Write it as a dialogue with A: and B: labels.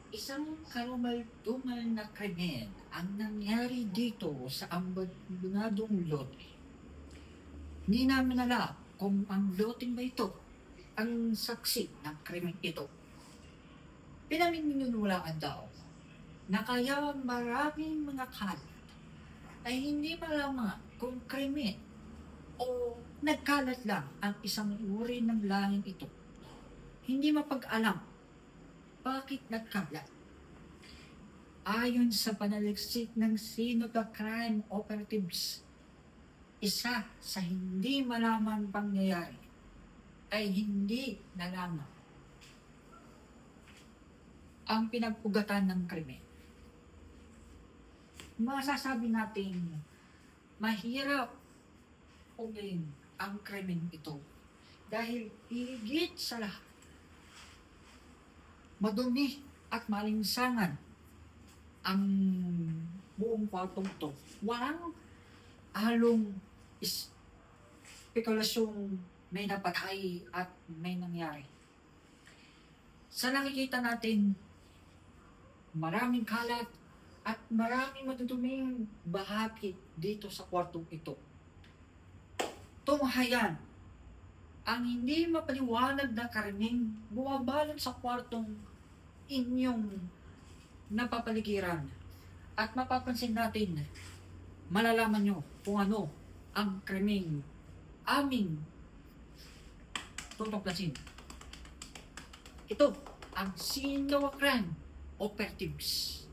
A: Isang karumal-dumal na krimen ang nangyari dito sa abandonadong lote. Hindi namin alam kung ang loteng ba ito ang saksi ng krimen ito. Pinamininulaan daw na kaya maraming mga kalat ay hindi malaman kung krimen o nagkalat lang ang isang uri ng langing ito. Hindi mapag-alam bakit nagkalat. Ayon sa panaliksik ng Scene of the Crime Operatives, isa sa hindi malaman pangyayari ay hindi nalaman ang pinagpugatan ng krimen. Masasabi natin mahirap ugin ang krimen ito dahil higit sa lahat madumi at malinsangan ang buong kwartong to. Walang halong spekulasyong may napatay at may nangyari. Sa nakikita natin, maraming kalat at maraming maduduming bahagi dito sa kwartong ito. Tunghayan ang hindi mapaliwanag na karaming bumabalot sa kwartong inyong napapaligiran. At mapapansin natin, malalaman nyo kung ano ang krimeng aming tutuklasin. Ito ang Scene of a Crime Operatives.